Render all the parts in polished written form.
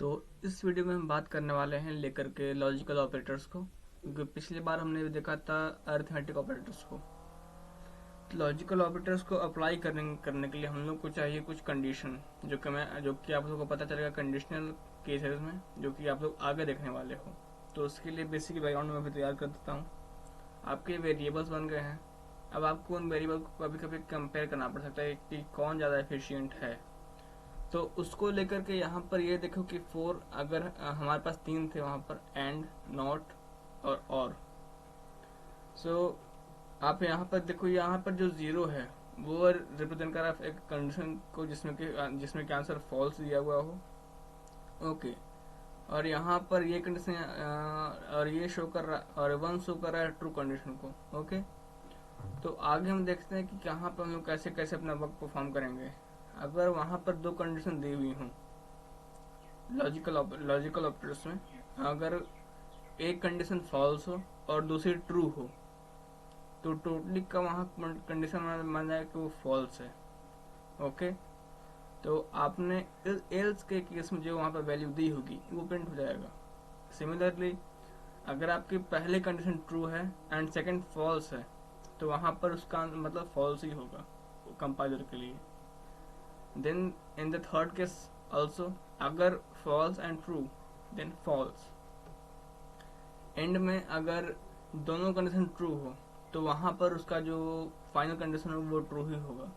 तो इस वीडियो में हम बात करने वाले हैं लेकर के लॉजिकल ऑपरेटर्स को, क्योंकि पिछली बार हमने देखा था अरिथमेटिक ऑपरेटर्स को। तो लॉजिकल ऑपरेटर्स को अप्लाई करने के लिए हम लोग को चाहिए कुछ कंडीशन, जो कि आप लोगों को पता चलेगा कंडीशनल केसेस में, जो कि आप लोग आगे देखने वाले हो। तो उसके लिए बेसिक बैकग्राउंड में भी तैयार कर देता हूँ। आपके वेरिएबल्स बन गए हैं। अब आपको उन वेरिएबल को कभी कभी कंपेयर करना पड़ सकता है कि कौन ज़्यादा एफिशिएंट है। तो उसको लेकर के यहाँ पर ये देखो कि फोर, अगर हमारे पास तीन थे वहाँ पर, एंड, नॉट और सो आप यहाँ पर देखो, यहाँ पर जो जीरो है वो रिप्रेजेंट कर रहा है एक कंडीशन को जिसमें कि आंसर फॉल्स दिया हुआ हो। ओके, और यहाँ पर ये कंडीशन और ये शो कर रहा, और वन शो कर रहा है ट्रू कंडीशन को। ओके, तो आगे हम देखते हैं कि यहाँ पर हम लोग कैसे कैसे अपना वर्क परफॉर्म करेंगे। अगर वहाँ पर दो कंडीशन दी हुई हों लॉजिकल ऑपरेटर्स में, अगर एक कंडीशन फॉल्स हो और दूसरी ट्रू हो, तो टोटली का वहाँ कंडीशन मान जाए कि वो फॉल्स है। ओके, तो आपने एल्स के केस में जो वहाँ पर वैल्यू दी होगी वो प्रिंट हो जाएगा। सिमिलरली, अगर आपकी पहले कंडीशन ट्रू है एंड सेकंड फॉल्स है, तो वहाँ पर उसका मतलब फॉल्स ही होगा कंपाइलर के लिए। Then in the third case also, अगर false and true then false. And में अगर दोनों कंडीशन ट्रू हो तो वहां पर उसका जो फाइनल कंडीशन हो वो ट्रू ही होगा।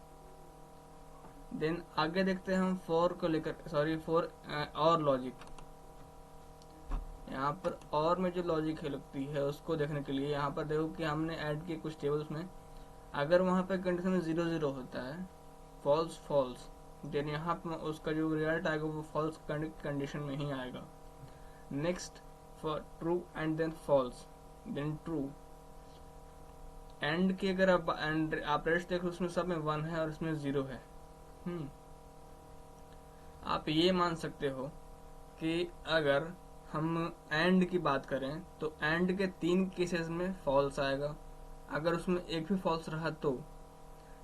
देन आगे देखते हैं हम फॉर को लेकर, सॉरी फॉर और लॉजिक। यहाँ पर और में जो लॉजिक है लगती है उसको देखने के लिए यहाँ पर देखो कि हमने ऐड किए कुछ टेबल्स में। अगर वहां पर कंडीशन 0 0 होता है, फॉल्स फॉल्स, देन यहाँ पर उसका जो रिजल्ट आएगा वो फॉल्स कंडीशन में ही आएगा। Next for true and then false then true. And की अगर आप एंड ऑपरेटर्स देखो, उसमें सब में 1 है और इसमें 0 है। आप ये मान सकते हो कि अगर हम एंड की बात करें तो एंड के 3 केसेस में फॉल्स आएगा। अगर उसमें एक भी फॉल्स रहा तो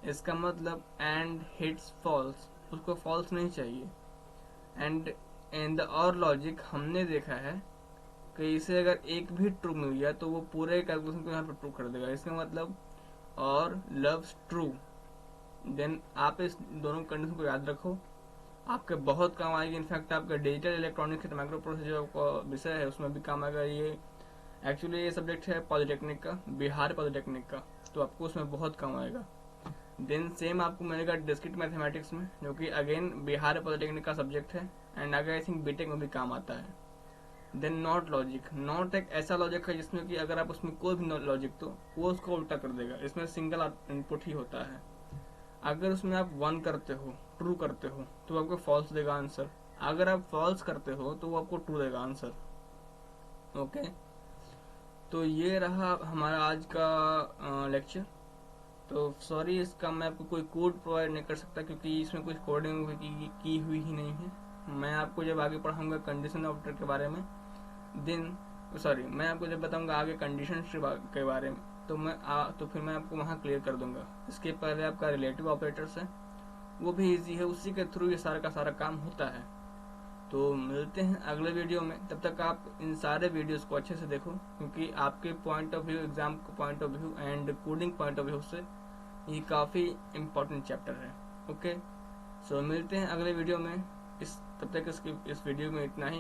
इसका मतलब एंड हिट्स फॉल्स, उसको फॉल्स नहीं चाहिए। एंड इन द और लॉजिक हमने देखा है कि इसे अगर एक भी ट्रू मिल गया तो वो पूरे कैलकुलेशन को यहाँ पर ट्रू कर देगा। इसका मतलब और लव्स ट्रू। देन आप इस दोनों कंडीशन को याद रखो, आपके बहुत काम आएगी। इनफैक्ट आपका डिजिटल इलेक्ट्रॉनिक्स माइक्रो प्रोसेसर जो आपका विषय है उसमें भी काम आएगा। ये एक्चुअली ये सब्जेक्ट है पॉलिटेक्निक का, बिहार पॉलिटेक्निक का, तो आपको उसमें बहुत काम आएगा। देन सेम आपको मिलेगा डिस्क्रीट मैथमेटिक्स में, जो कि अगेन बिहार पॉलिटेक्निक का सब्जेक्ट है, एंड आगे आई थिंक बीटेक में भी काम आता है। देन नॉट लॉजिक, नॉट एक ऐसा लॉजिक है जिसमें कि अगर आप उसमें कोई भी लॉजिक तो वो उसको उल्टा कर देगा। इसमें सिंगल इनपुट ही होता है। अगर उसमें आप 1 करते हो, ट्रू करते हो, तो आपको फॉल्स देगा आंसर। अगर आप फॉल्स करते हो तो वो आपको ट्रू देगा आंसर। ओके, तो ये रहा हमारा आज का लेक्चर। तो सॉरी, इसका मैं आपको कोई कोड प्रोवाइड नहीं कर सकता क्योंकि इसमें कुछ कोडिंग की हुई ही नहीं है। मैं आपको जब आगे पढ़ाऊंगा कंडीशन ऑपरेटर के बारे में, देन सॉरी मैं आपको जब बताऊंगा आगे कंडीशन के बारे में, तो फिर मैं आपको वहाँ क्लियर कर दूंगा। इसके पहले आपका रिलेटिव ऑपरेटर्स है, वो भी इजी है, उसी के थ्रू ये सारा का सारा काम होता है। तो मिलते हैं अगले वीडियो में। तब तक आप इन सारे वीडियोस को अच्छे से देखो, क्योंकि आपके point of view, exam point of view and coding point of view से ये काफ़ी इम्पोर्टेंट चैप्टर है। ओके, सो मिलते हैं अगले वीडियो में। तब तक इस वीडियो में इतना ही।